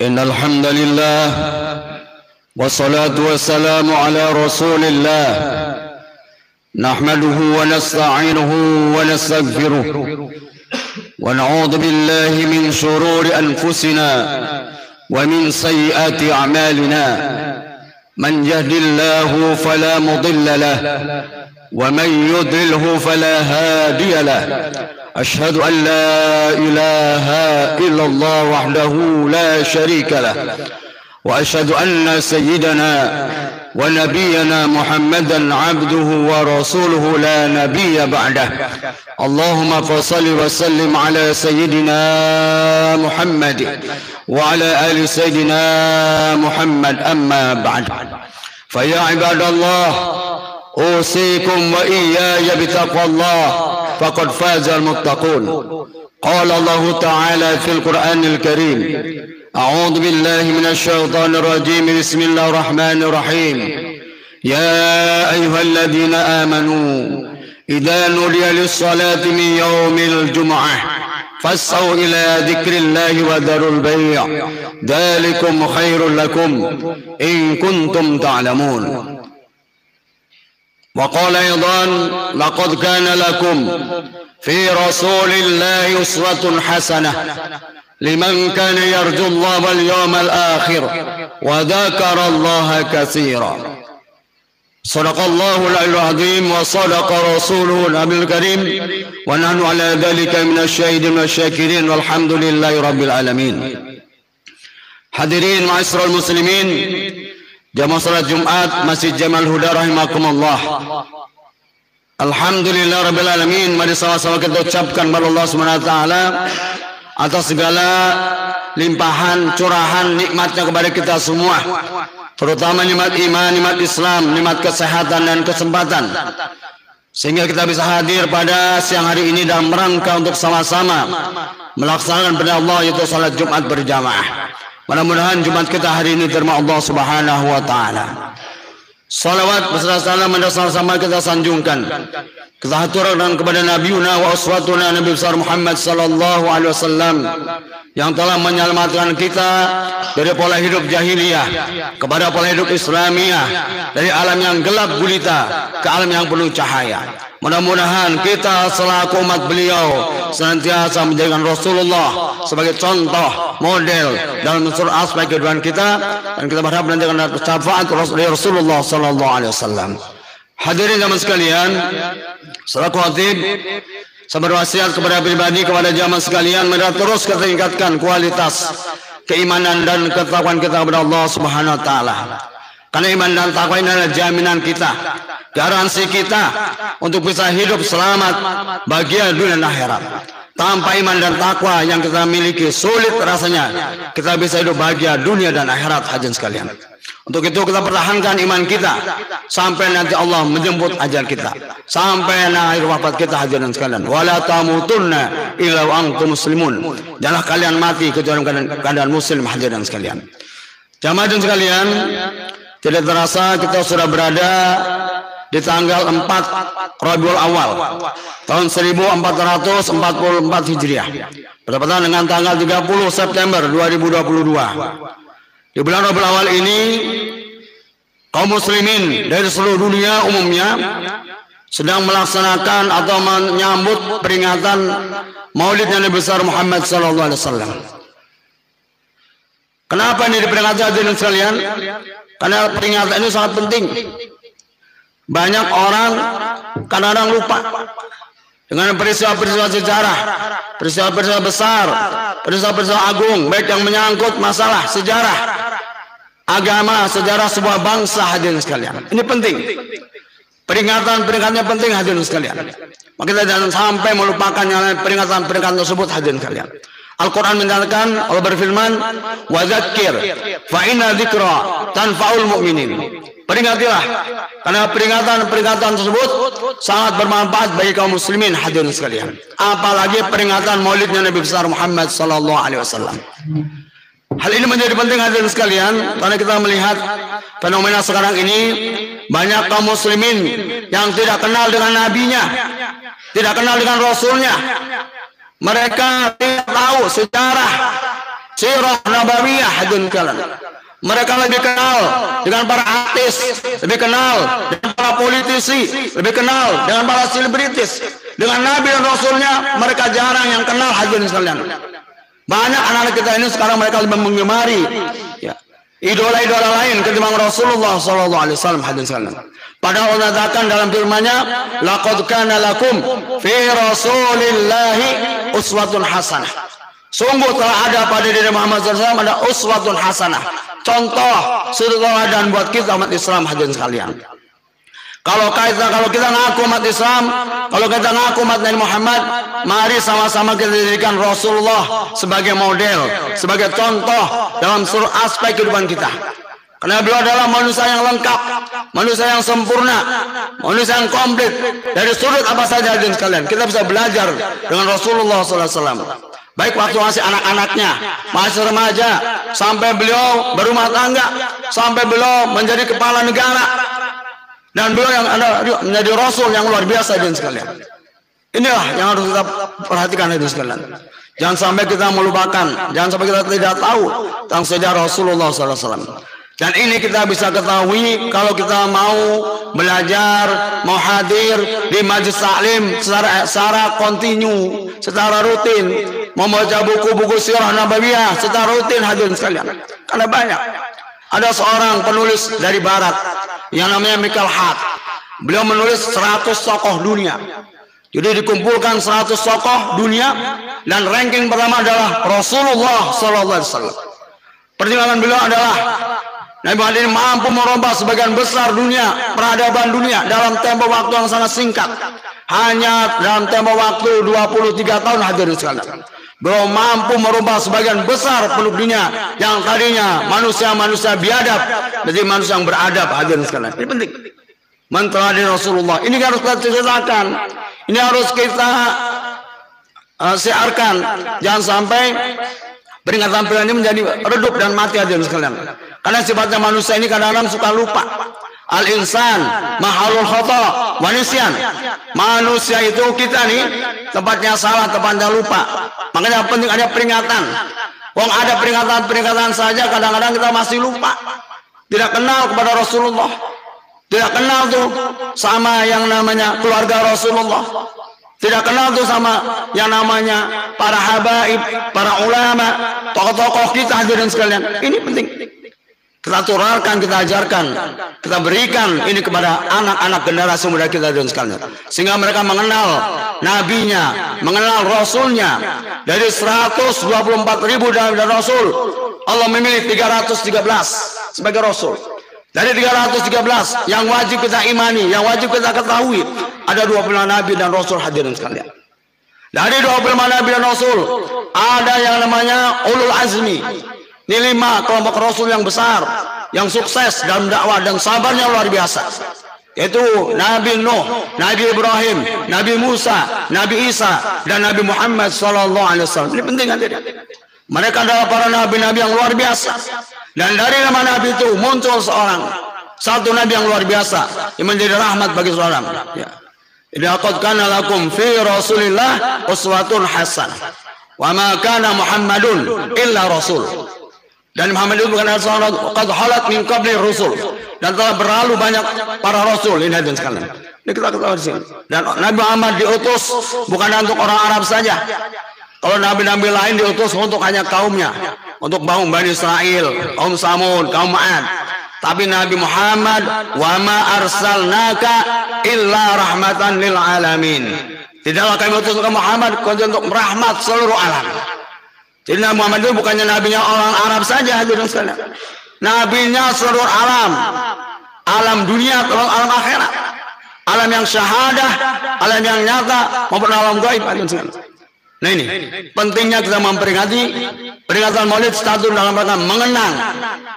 إن الحمد لله والصلاة والسلام على رسول الله نحمده ونستعينه ونستغفره ونعوذ بالله من شرور أنفسنا ومن سيئات أعمالنا من يهد الله فلا مضل له ومن يضلله فلا هادي له أشهد أن لا إله إلا الله وحده لا شريك له وأشهد أن سيدنا ونبينا محمدا عبده ورسوله لا نبي بعده اللهم فصل وسلم على سيدنا محمد وعلى آل سيدنا محمد أما بعد فيا عباد الله أوصيكم وإياي بتقوى الله فقد فاز المتقون قال الله تعالى في القرآن الكريم أعوذ بالله من الشيطان الرجيم بسم الله الرحمن الرحيم يا أيها الذين آمنوا إذا نودي للصلاة من يوم الجمعة فاسعوا إلى ذكر الله وذروا البيع ذلكم خير لكم إن كنتم تعلمون وقال أيضا لقد كان لكم في رسول الله أسوة حسنة لمن كان يرجو الله واليوم الآخر وذكر الله كثيرا صدق الله العلي العظيم وصدق رسوله النبي الكريم ونحن على ذلك من الشاهدين والشاكرين والحمد لله رب العالمين. Hadirin ma'asyiral muslimin, jamaah salat Jumat Masjid Jamal Huda rahimakumullah. Alhamdulillah rabbil alamin, mari sama-sama kita ucapkan kepada Allah Subhanahu wa taala atas segala limpahan curahan nikmatnya kepada kita semua, terutama nikmat iman, nikmat Islam, nikmat kesehatan dan kesempatan, sehingga kita bisa hadir pada siang hari ini dalam rangka untuk sama-sama melaksanakan perintah Allah, yaitu salat Jumat berjamaah. Mudah-mudahan Jumat kita hari ini diterima Allah Subhanahu wa taala. Salawat beserta salam sama-sama kita sanjungkan, kita haturkan kepada Nabiuna wa uswatuna Nabi besar Muhammad sallallahu alaihi wasallam yang telah menyelamatkan kita dari pola hidup jahiliyah kepada pola hidup Islamiyah, dari alam yang gelap gulita ke alam yang penuh cahaya. Mudah-mudahan kita selaku umat beliau senantiasa menjadikan Rasulullah sebagai contoh model dalam seluruh aspek kehidupan kita, dan kita berharap menantikan syafaat dari Rasulullah sallallahu alaihi wasallam. Hadirin jamaah sekalian, selaku khatib saya berwasiat kepada pribadi, kepada jamaah sekalian, mari terus kita tingkatkan kualitas keimanan dan ketakwaan kita kepada Allah Subhanahu wa taala. Karena iman dan takwa ini adalah jaminan kita, garansi kita untuk bisa hidup selamat bahagia dunia dan akhirat. Tanpa iman dan takwa yang kita miliki, sulit rasanya kita bisa hidup bahagia dunia dan akhirat, hadirin sekalian. Untuk itu kita pertahankan iman kita sampai nanti Allah menjemput ajal kita, sampai akhir wafat kita, hadirin sekalian. Wala tamutunna illa wa antum muslimun. Janganlah kalian mati kecuali dalam keadaan muslim, hadirin sekalian. Jamaah dan sekalian, tidak terasa kita sudah berada di tanggal 4 Rabiul Awal tahun 1444 Hijriah, bertepatan dengan tanggal 30 September 2022. Di bulan Rabiul Awal ini, kaum muslimin dari seluruh dunia umumnya sedang melaksanakan atau menyambut peringatan Maulidnya Nabi besar Muhammad sallallahu alaihi wasallam. Kenapa ini diperingati, hadirin sekalian? Karena peringatan ini sangat penting. Banyak orang kadang-kadang lupa dengan peristiwa-peristiwa sejarah, peristiwa-peristiwa besar, peristiwa-peristiwa agung, baik yang menyangkut masalah sejarah, agama, sejarah sebuah bangsa, hadirin sekalian. Ini penting. Peringatan-peringatannya penting, hadirin sekalian. Maka kita jangan sampai melupakan peringatan-peringatan tersebut, hadirin sekalian. Al-Quran menyatakan, Allah berfirman, wadzakir fa inna dzikra tanfa'ul mu'minin. Peringatilah, karena peringatan-peringatan tersebut sangat bermanfaat bagi kaum muslimin, hadirin sekalian. Apalagi peringatan Maulidnya Nabi besar Muhammad sallallahu alaihi wasallam. Hal ini menjadi penting, hadirin sekalian, karena kita melihat fenomena sekarang ini banyak kaum muslimin yang tidak kenal dengan nabinya, tidak kenal dengan rasulnya. Mereka tidak tahu sejarah sirah nabawiyah hadirin sekalian. Mereka lebih kenal dengan para artis, lebih kenal dengan para politisi, lebih kenal dengan para selebritis. Dengan Nabi dan Rasulnya mereka jarang yang kenal hadirin sekalian. Banyak anak-anak kita ini sekarang mereka lebih menggemari ya, idola-idola lain ketimbang Rasulullah SAW hadirin sekalian. Padahal Allah katakan dalam firman-Nya, laqad kana lakum fi Rasulillahi uswatun hasanah. Sungguh telah ada pada diri Muhammad SAW ada uswatun hasanah. Contoh suri teladan buat kita umat Islam hadirin sekalian. Kalau kita ngaku umat Islam, kalau kita ngaku umat Nabi Muhammad, mari sama-sama kita jadikan Rasulullah sebagai model, sebagai contoh dalam seluruh aspek kehidupan kita. Karena beliau adalah manusia yang lengkap, manusia yang sempurna, manusia yang komplit. Dari sudut apa saja hadirin sekalian, kita bisa belajar dengan Rasulullah SAW. Baik waktu masih anak-anaknya, masih remaja, sampai beliau berumah tangga, sampai beliau menjadi kepala negara, dan beliau yang ada menjadi Rasul yang luar biasa hadirin sekalian. Inilah yang harus kita perhatikan hadirin sekalian. Jangan sampai kita melupakan, jangan sampai kita tidak tahu tentang sejarah Rasulullah SAW. Dan ini kita bisa ketahui kalau kita mau belajar, mau hadir di majlis taklim secara kontinu, secara rutin, membaca buku-buku sirah nabawiyah secara rutin hadirin sekalian. Karena banyak. Ada seorang penulis dari barat yang namanya Michael Hart. Beliau menulis 100 tokoh dunia. Jadi dikumpulkan 100 tokoh dunia dan ranking pertama adalah Rasulullah SAW. Pertimbangan beliau adalah Nabi Muhammad ini mampu merubah sebagian besar dunia, peradaban dunia dalam tempo waktu yang sangat singkat. Hanya dalam tempo waktu 23 tahun hadirin sekalian. Beliau mampu merubah sebagian besar penduduk dunia yang tadinya manusia-manusia biadab menjadi manusia yang beradab hadirin sekalian. Ini penting. Menteladahi Rasulullah. Ini harus kita ceritakan. Ini harus kita siarkan. Jangan sampai peringatan-peringatan ini menjadi redup dan mati hadirin sekalian. Karena sifatnya manusia ini kadang-kadang suka lupa. Al-insan mahalul khata wa nisyan. Manusia itu kita nih tempatnya salah, tempatnya lupa. Makanya penting ada peringatan. Wong ada peringatan-peringatan saja kadang-kadang kita masih lupa. Tidak kenal kepada Rasulullah. Tidak kenal tuh sama yang namanya keluarga Rasulullah. Tidak kenal tuh sama yang namanya para habaib, para ulama, tokoh-tokoh kita hadirin sekalian. Ini penting. Kita turunkan, kita ajarkan, kita berikan ini kepada anak-anak generasi muda kita dan sekalian, sehingga mereka mengenal nabinya, mengenal rasulnya. Dari 124.000 nabi dan rasul, Allah memilih 313 sebagai rasul. Dari 313 yang wajib kita imani, yang wajib kita ketahui, ada 25 nabi dan rasul hadirin sekalian. Dari 25 nabi dan rasul ada yang namanya ulul azmi. Ini 5 kelompok Rasul yang besar, yang sukses dalam dakwah dan sabarnya luar biasa. Yaitu Nabi Nuh, Nabi Ibrahim, Nabi Musa, Nabi Isa, dan Nabi Muhammad SAW. Ini penting kan tidak? Mereka adalah para nabi-nabi yang luar biasa. Dan dari nama nabi itu muncul satu nabi yang luar biasa yang menjadi rahmat bagi seorang. Ya. Laqad kana lakum fi Rasulillah uswatun hasanah. Wa ma kana Muhammadun illa rasul. Dan Muhammad itu bukan seorang qad halat min qabli rusul, dan telah berlalu banyak para rasul. Ini hadirin sekalian. Ini kita ketahui di sini. Dan Nabi Muhammad diutus bukan untuk orang Arab saja. Kalau nabi-nabi lain diutus untuk hanya kaumnya, untuk kaum Bani Israel, kaum Samud, kaum Ma'ad. Tapi Nabi Muhammad wa ma arsalnaka illa rahmatan lil alamin. Tidaklah kami utus Muhammad kecuali untuk rahmat seluruh alam. Jadi Nabi Muhammad itu bukannya nabinya orang Arab saja hadirin sekalian. Nabinya seluruh alam. Alam dunia, alam akhirat. Alam yang syahadah, alam yang nyata, maupun alam gaib hadirin sekalian. Nah ini, pentingnya kita memperingati peringatan Maulid satu dalam rangka mengenang,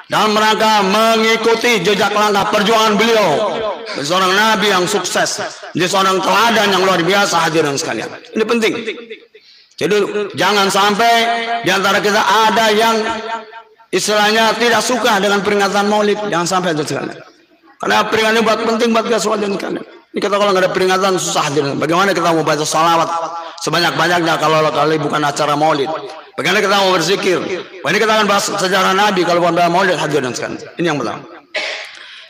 dalam rangka mengikuti jejak langkah perjuangan beliau. Seorang nabi yang sukses, dia seorang teladan yang luar biasa hadirin sekalian. Ini penting. Jadi jangan sampai di antara kita ada yang istilahnya tidak suka dengan peringatan Maulid. Jangan sampai itu sekalian. Karena peringatan ini penting buat kita semua dan kalian. Ini kita kalau nggak ada peringatan susah. Bagaimana kita mau baca salawat? sebanyak-banyaknya kalau bukan acara maulid. Bagaimana kita mau berzikir? Ini kita akan bahas sejarah Nabi kalau bukan maulid hadirin sekalian. Ini yang pertama.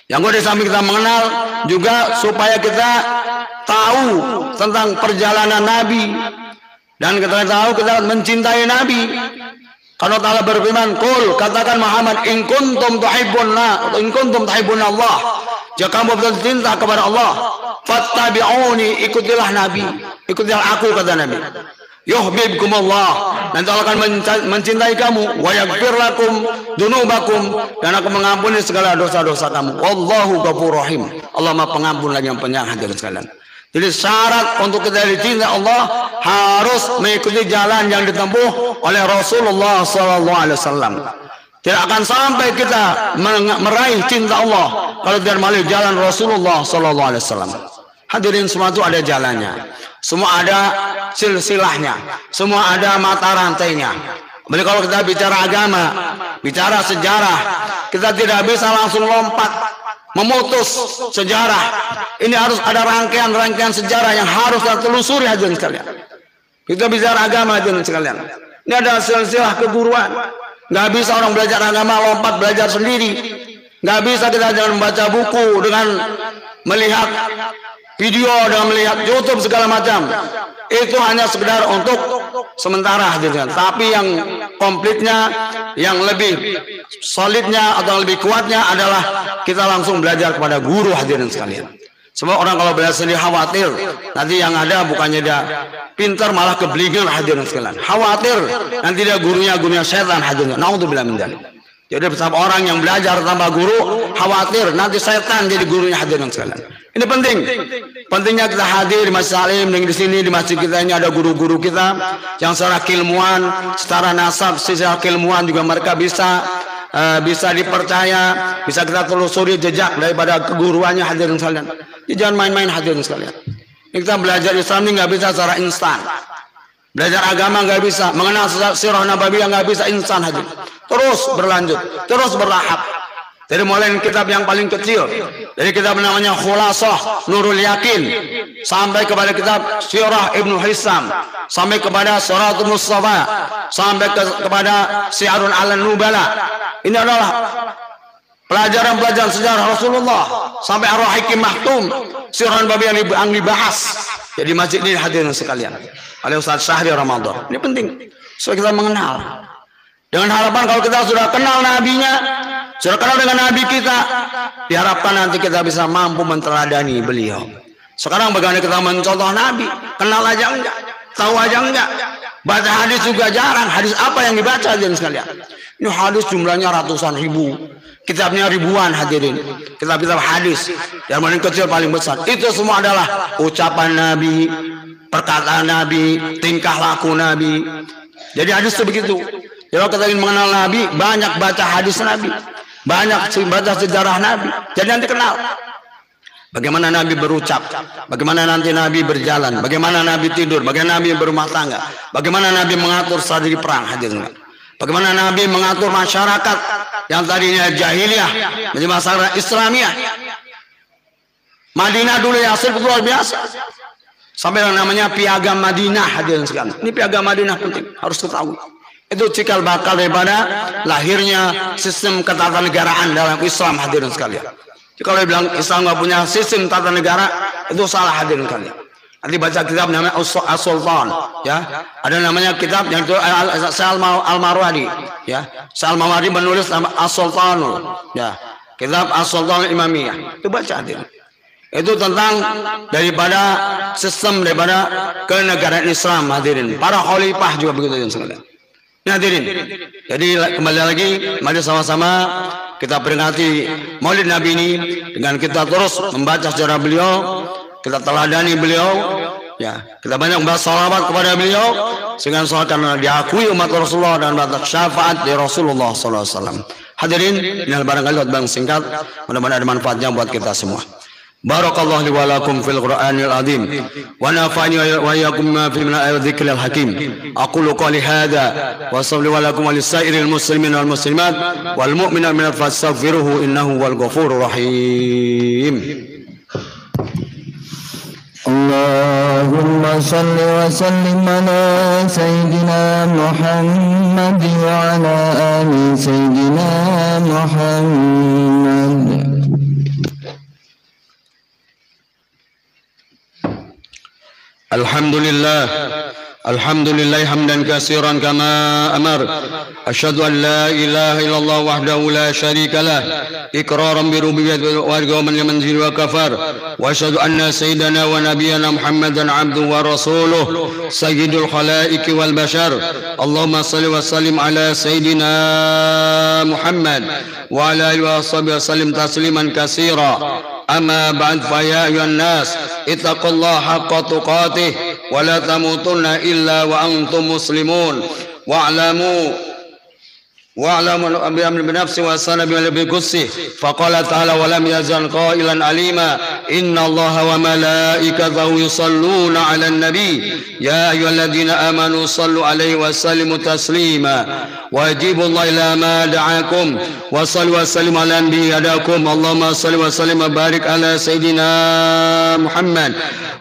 Yang kedua, di samping kita mengenal juga supaya kita tahu tentang perjalanan Nabi dan kita tahu kita mencintai Nabi. Karena Allah berfirman, "Qul," katakan Muhammad, "in kuntum tuhibbun Allah." Jika kamu betul cinta kepada Allah, fattabi'uni, ikutilah Nabi, ikutilah aku, kata Nabi. Yuhibbukumullah, nanti Allah akan mencintai kamu, wa yaghfir lakum dunubakum, dan aku mengampuni segala dosa-dosa kamu. Wallahu ghafurur rahim. Allah Maha Pengampun lagi yang penyayang hadirin sekalian. Jadi syarat untuk kita dicintai Allah harus mengikuti jalan yang ditempuh oleh Rasulullah SAW. Tidak akan sampai kita meraih cinta Allah kalau tidak melalui jalan Rasulullah SAW. Hadirin, semua itu ada jalannya, semua ada silsilahnya, semua ada mata rantainya. Jadi kalau kita bicara agama, bicara sejarah, kita tidak bisa langsung lompat memutus sejarah. Ini harus ada rangkaian sejarah yang harus kita telusuri hadirin sekalian. Kita bicara agama hadirin sekalian. Ini ada silsilah keguruan. Nggak bisa orang belajar agama lompat belajar sendiri. Nggak bisa kita jangan membaca buku dengan melihat video, dengan melihat YouTube segala macam. Itu hanya sekedar untuk sementara hadirin. Tapi yang komplitnya, yang lebih solidnya atau lebih kuatnya adalah kita langsung belajar kepada guru hadirin sekalian. Semua orang kalau belajar sendiri khawatir nanti yang ada bukannya dia pintar malah keblinger hadirin sekalian. Khawatir nanti dia gurunya setan hadirin. Naudzubillah min dzalik. Jadi bersama orang yang belajar tanpa guru khawatir nanti setan jadi gurunya hadirin sekalian. Ini penting. Pentingnya kita hadir di Masjid Salim, di sini di masjid kita ini ada guru-guru kita yang secara keilmuan, secara nasab, secara keilmuan juga mereka bisa dipercaya, bisa kita telusuri jejak daripada keguruannya hadirin sekalian. Jadi jangan main-main hadirin sekalian. Kita belajar Islam ini nggak bisa secara instan. Belajar agama nggak bisa, mengenal sirah nabawiyah nggak bisa instan hadirin. Terus berlanjut, terus berlahap. Dari mulai kitab yang paling kecil, dari kitab namanya Khulasah Nurul Yakin, sampai kepada kitab Sirah Ibnu Hisam, sampai kepada Suratul Mustafa, sampai kepada Syiarun Alan Nubala. Ini adalah pelajaran-pelajaran sejarah Rasulullah, sampai Ar-Rahikim Mahtum, Sirah Nabi yang dibahas. Jadi masjid ini hadirin sekalian oleh Ustaz Syahri Ramadan. Ini penting supaya kita mengenal. Dengan harapan kalau kita sudah kenal nabinya, sudah kenal dengan nabi kita, diharapkan nanti kita bisa mampu menteladani beliau. Sekarang bagaimana kita mencontoh nabi? Kenal aja enggak? Tahu aja enggak? Baca hadis juga jarang. Hadis apa yang dibaca hadirin sekalian? Ini hadis jumlahnya ratusan ribu. Kitabnya ribuan hadirin. Kitab-kitab hadis yang paling kecil paling besar. Itu semua adalah ucapan nabi, perkataan nabi, tingkah laku nabi. Jadi hadis itu begitu. Kalau kita ingin mengenal Nabi, banyak baca hadis Nabi, banyak baca sejarah Nabi. Jadi nanti kenal bagaimana Nabi berucap, bagaimana nanti Nabi berjalan, bagaimana Nabi tidur, bagaimana Nabi berumah tangga, bagaimana Nabi mengatur strategi perang hadirin. Bagaimana Nabi mengatur masyarakat yang tadinya jahiliyah menjadi masyarakat Islamiyah. Madinah dulu yang asli luar biasa. Sampai yang namanya Piagam Madinah hadirin sekalian. Ini Piagam Madinah penting, harus ketahui. Itu cikal bakal daripada lahirnya sistem ketatanegaraan dalam Islam hadirin sekalian. Jadi kalau bilang Islam nggak punya sistem tata negara, itu salah hadirin sekalian. Nanti baca kitab namanya As-Sultan, ya. Ada namanya kitab yang itu Al-Marwadi, ya. Al-Marwadi menulis nama As-Sultanul, ya. Kitab As-Sultan Imamiyah. Itu baca hadirin. Itu tentang daripada sistem daripada kenegaraan Islam hadirin. Para khalifah juga begitu hadirin sekalian. Hadirin, jadi kembali lagi, mari sama-sama kita peringati Maulid Nabi ini dengan kita terus membaca sejarah beliau, kita teladani beliau, ya, kita banyak membahas salawat kepada beliau, sehingga salawat karena diakui umat Rasulullah dan mendapat syafaat dari Rasulullah SAW. Hadirin, ini barangkali bang singkat, mudah-mudahan ada manfaatnya buat kita semua. Barakallahu li wa lakum fil Qur'anil azim wa nafa'ani wa iyyakum ma fi min al-dhikril hakim. Aqulu qali hadza wa sallu wa lakum wa lisairil muslimin wal muslimat wal mu'minina min fastaghfiruhu innahu wal ghafurur rahim. اللهم صل وسلم على سيدنا محمد وعلى آل سيدنا محمد. الحمد لله حمدا كثيرا كما أمر. أشهد أن لا إله إلا الله وحده لا شريك له إقرارا بربوبيته وإرغاما لمن زل وكفر. وأشهد أن سيدنا ونبينا محمدا عبده ورسوله سيد الخلائق والبشر. اللهم صل وسلم على سيدنا محمد وعلى آله وصحبه وسلم تسليما كثيرا. أما بعد فيا أيها الناس اتقوا الله حق تقاته ولا تموتن إلا وأنتم مسلمون. واعلموا بنفسي وسنة بقدسه. فقال تعالى ولم يزل قائلا عليما إن الله وملائكته يصلون على النبي يا أيها الذين آمنوا صلوا عليه وسلموا تسليما. وأجيبوا الله إلى ما دعاكم وصلوا وسلموا على النبي هداكم. اللهم صل وسلم وبارك على سيدنا محمد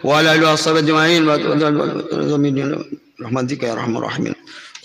وعلى آله وصحبه أجمعين برحمتك يا أرحم الراحمين.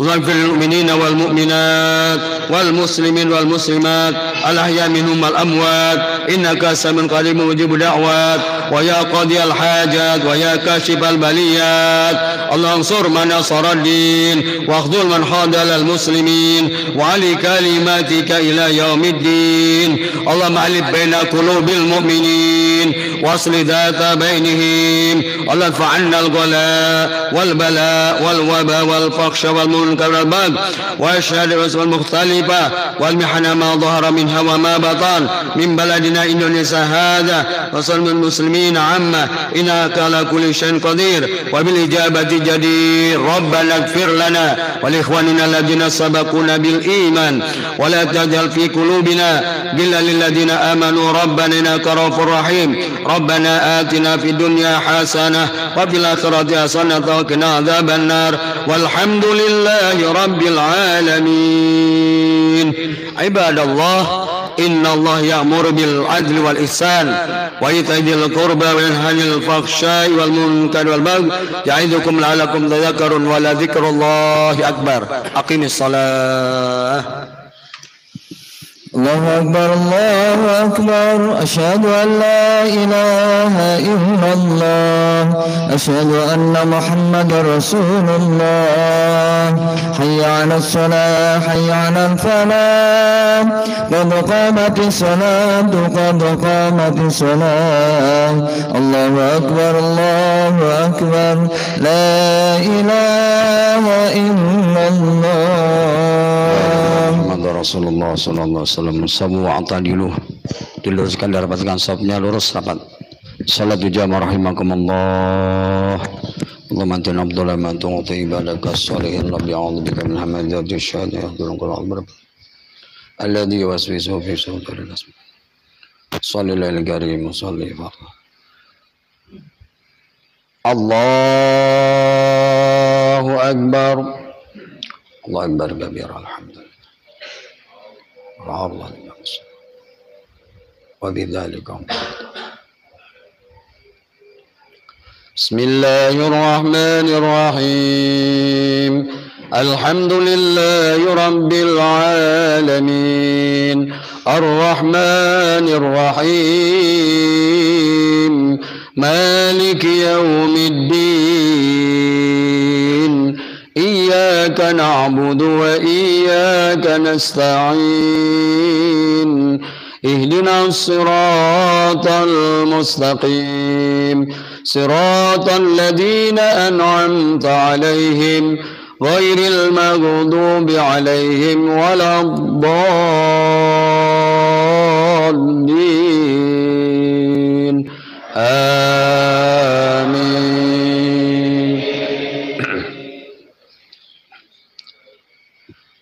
واغفر للمؤمنين والمؤمنات والمسلمين والمسلمات الأحياء منهم والأموات إنك سميع قريب مجيب دعوات ويا قاضي الحاجات ويا كاشف البليات. اللهم انصر من نصر الدين واخذل من خاذل المسلمين وعلي كلماتك إلى يوم الدين. اللهم ألف بين قلوب المؤمنين واصل ذات بينهم. اللهم ارفع عنا الغلاء والبلاء والوباء والفحش والمنكر والبغي والشهادة المختلفة والمحن ما ظهر منها وما بطن من بلدنا إندونيسيا هذا وصل المسلمين عامة إنك على كل شيء قدير وبالإجابة جدير. ربنا اغفر لنا ولإخواننا الذين سبقونا بالإيمان ولا تجعل في قلوبنا غلا للذين آمنوا ربنا إنك رؤوف رحيم. ربنا آتنا في الدنيا حسنة وفي الآخرة حسنة وقنا عذاب النار والحمد لله رب العالمين. عباد الله إن الله يأمر بالعدل والإحسان وإيتاء ذي القربى وينهى عن الفحشاء والمنكر والبغي يعظكم لعلكم تذكرون ولذكر الله أكبر. أقم الصلاة. الله أكبر الله أكبر. أشهد أن لا إله إلا الله. أشهد أن محمد رسول الله. حي على الصلاة حي على الفلاح قد قامت الصلاة قد قامت الصلاة. الله أكبر الله أكبر. لا إله إلا الله. Rasulullah sallallahu alaihi wasallam. Sabu wa'tadilu, diluruskan dan rapatkan safnya lurus rapat. Salat jamaah rahimakumullah. Allahumma anta nabdul man tu'ti ibadaka salihin rabbi a'udzubika min hamazati syaitan yahdurun qalb alladhi yuwaswisu fi sudurin nas. Sallallahu alaihi wa sallam. Allahu akbar. Allahu akbar kabira alhamdulillah. وبذلك بسم الله الرحمن الرحيم. الحمد لله رب العالمين الرحمن الرحيم مالك يوم الدين إياك نعبد وإياك نستعين اهدنا الصراط المستقيم صراط الذين أنعمت عليهم غير المغضوب عليهم ولا الضالين آمين.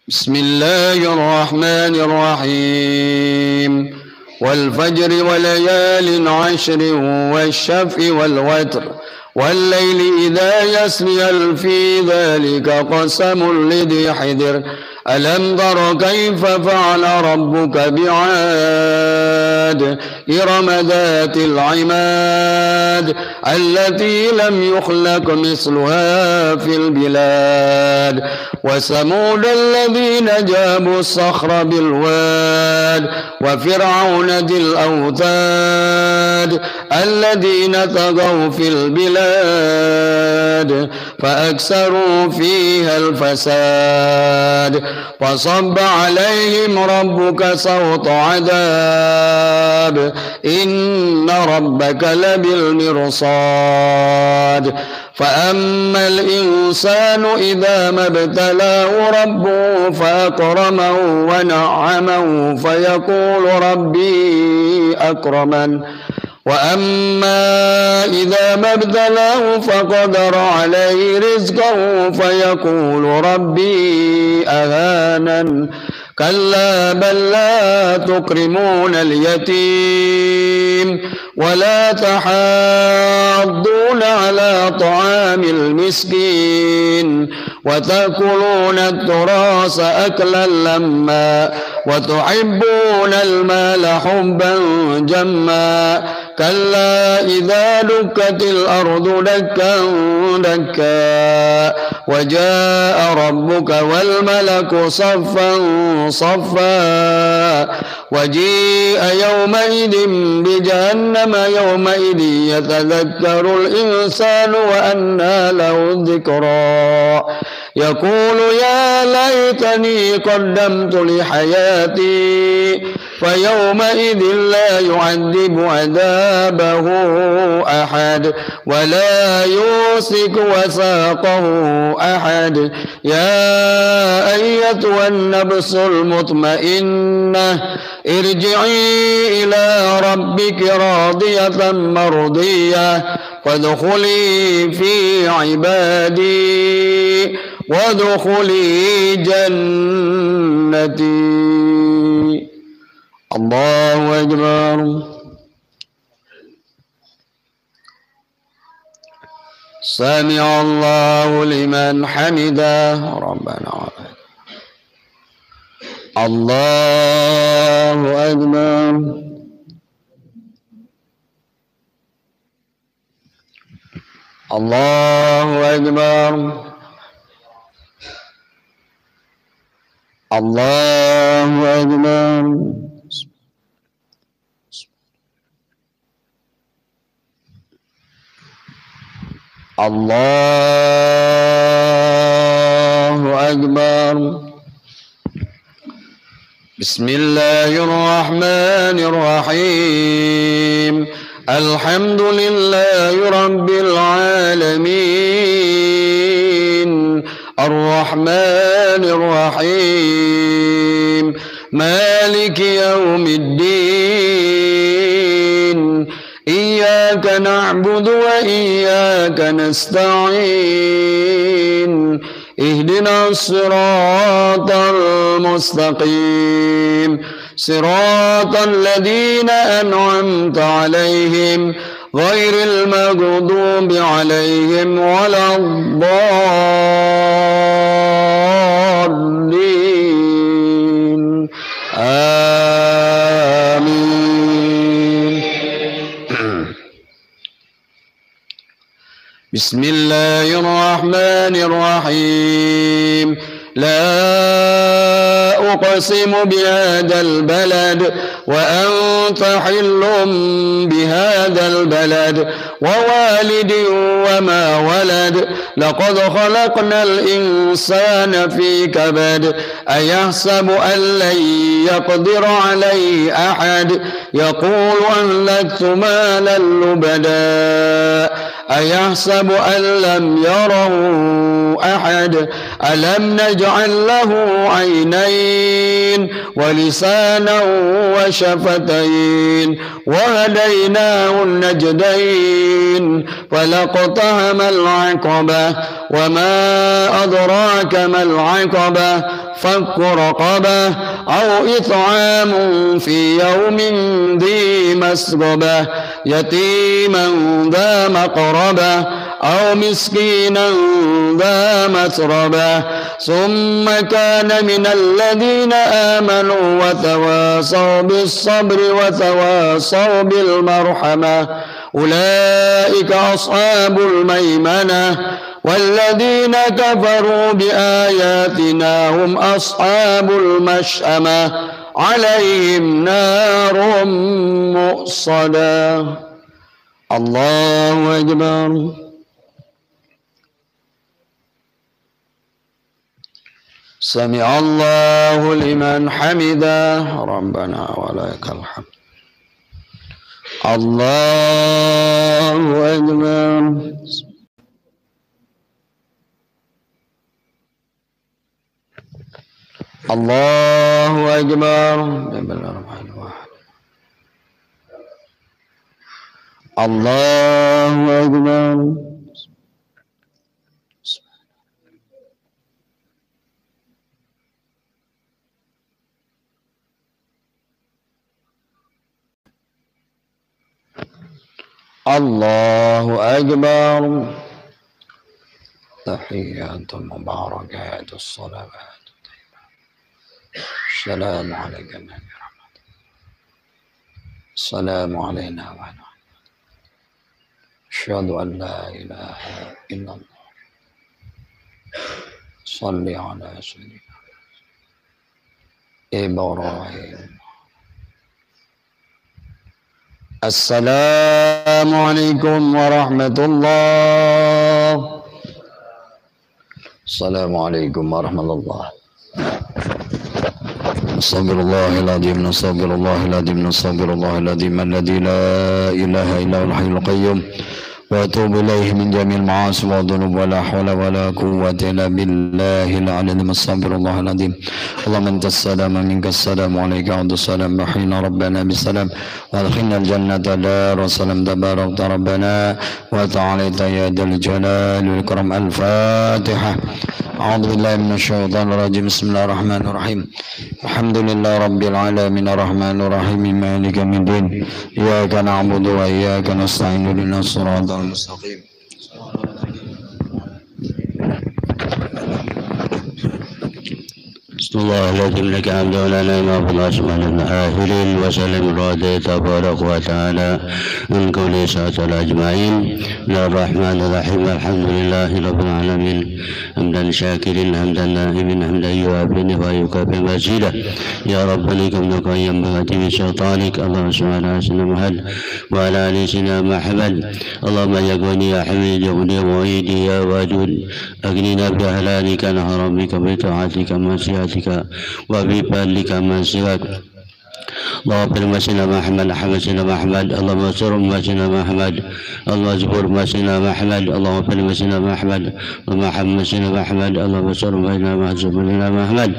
بسم الله الرحمن الرحيم والفجر وليال عشر والشفع والوتر والليل إذا يسري في ذلك قسم لذي حذر ألم تر كيف فعل ربك بعاد إرم ذات العماد التي لم يخلق مثلها في البلاد وثمود الذين جابوا الصخر بالواد وفرعون ذي الأوتاد الذين طغوا في البلاد فأكثروا فيها الفساد فصب عليهم ربك سوط عذاب إن ربك لبالمرصاد فأما الإنسان إذا ما ابتلاه ربه فأكرمه ونعمه فيقول ربي أكرمن وأما إذا ما ابتلاه فقدر عليه رزقه فيقول ربي أهانن كلا بل لا تكرمون اليتيم ولا تحاضون على طعام المسكين وتأكلون التراث أكلا لما وتحبون المال حبا جما كلا إذا دكت الأرض دكا دكا وجاء ربك والملك صفا صفا وجيء يومئذ بجهنم يومئذ يتذكر الإنسان وأنى له الذكرى يقول يا ليتني قدمت لحياتي فيومئذ لا يعذب عذابه أحد ولا يوثق وثاقه أحد يا أيتها النفس المطمئنة ارجعي إلى ربك راضية مرضية فادخلي في عبادي وادخلي جنتي. الله أكبر. سمع الله لمن حمده ربنا ولك الله أكبر. الله أكبر. الله أكبر. الله أكبر. بسم الله الرحمن الرحيم. الحمد لله رب العالمين الرحمن الرحيم مالك يوم الدين إياك نعبد وإياك نستعين اهدنا الصراط المستقيم صراط الذين أنعمت عليهم غير المغضوب عليهم ولا الضالين آمين. بسم الله الرحمن الرحيم. لا أقسم بهذا البلد وأنت حل بهذا البلد ووالد وما ولد لقد خلقنا الإنسان في كبد أيحسب أن لن يقدر عليه أحد يقول أهلكت مالا لبدا أيحسب أن لم يره أحد ألم نجعل له عينين ولسانا وشفتين وهديناه النجدين فلاقتحم العقبة وما أدراك ما العقبة فك رقبة أو إطعام في يوم ذي مسغبة يتيما ذا مقربة أو مسكينا ذا متربة ثم كان من الذين آمنوا وتواصوا بالصبر وتواصوا بالمرحمة أولئك أصحاب الميمنة والذين كفروا بآياتنا هم أصحاب المشأمة عليهم نار مؤصدة. الله أكبر. سمع الله لمن حمده ربنا ولك الحمد. الله أكبر. الله أكبر. الله أكبر. الله أكبر. تحيات مباركات الصلوات السلام عليك يا نبي رحمة. السلام علينا وعلى أشهد أن لا إله إلا الله. صل على سيدنا إبراهيم. السلام عليكم ورحمة الله. السلام عليكم ورحمة الله. استغفر الله العظيم. استغفر الله العظيم. استغفر الله العظيم الذي لا إله إلا هو الحي القيوم وأتوب إليه من جميع المعاصي والذنوب ولا حول ولا قوة إلا بالله العلي العظيم. استغفر الله العظيم. اللهم أنت السلام منك السلام عليك عبد السلام رحينا ربنا بالسلام وادخلنا الجنة دار السلام تبارك ربنا وتعالى يا ذا الجلال والإكرام. الفاتحة. أعوذ بالله من الشيطان الرجيم. بسم الله الرحمن الرحيم. الحمد لله رب العالمين الرحمن الرحيم مالك يوم الدين إياك نعبد وإياك نستعين اهدنا الصراط المستقيم. بسم الله الذي لك عبد لنا ما في الأسمان الآخرين وسلم الرادي تبارك وتعالى من كل ساعة الأجمعين. الرحمن الرحيم. الحمد لله رب العالمين حمدا شاكرين حمدا نائمين حمدا يوافي ويكافئ مزيدا. يا ربنا كم نقيم بهاتم شيطانك. اللهم صل على سيدنا محمد وعلى آل سيدنا محمد. اللهم يقوني يا حميد يا معيدي يا واجود أغننا بأهلانك نهر بك بطاعتك مسيئتك وبفضلك من سواك. اللهم اغفر مسنا محمد حمد سيدنا محمد. اللهم انصر مسنا محمد. اللهم اجبر مسنا محمد. اللهم اغفر مسنا محمد ومحمد سيدنا محمد. اللهم انصر مسنا محمد.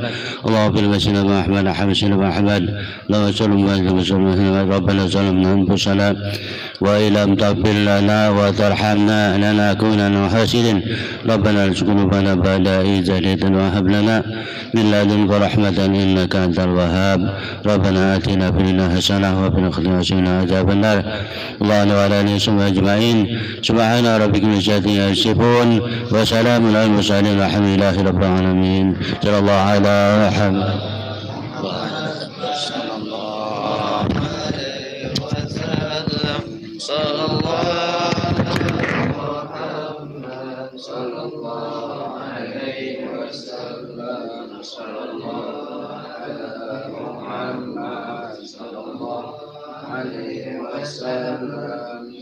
اللهم اغفر مسنا محمد حمد سيدنا محمد. اللهم انصر مسنا محمد. ربنا ظلمنا انفسنا وإن لم تغفر لنا وترحمنا لنكونن من الخاسرين. ربنا لا تزغ قلوبنا بعد إذ هديتنا وهب لنا من لدنك رحمة إنك أنت الوهاب. ربنا آتنا في الدنيا حسنة وفي الآخرة حسنة وقنا عذاب النار. اللهم وعلى آله وصحبه أجمعين. سبحان ربك رب العزة عما يصفون وسلام على المرسلين والحمد لله رب العالمين. صلى الله على محمد.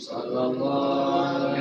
صلى الله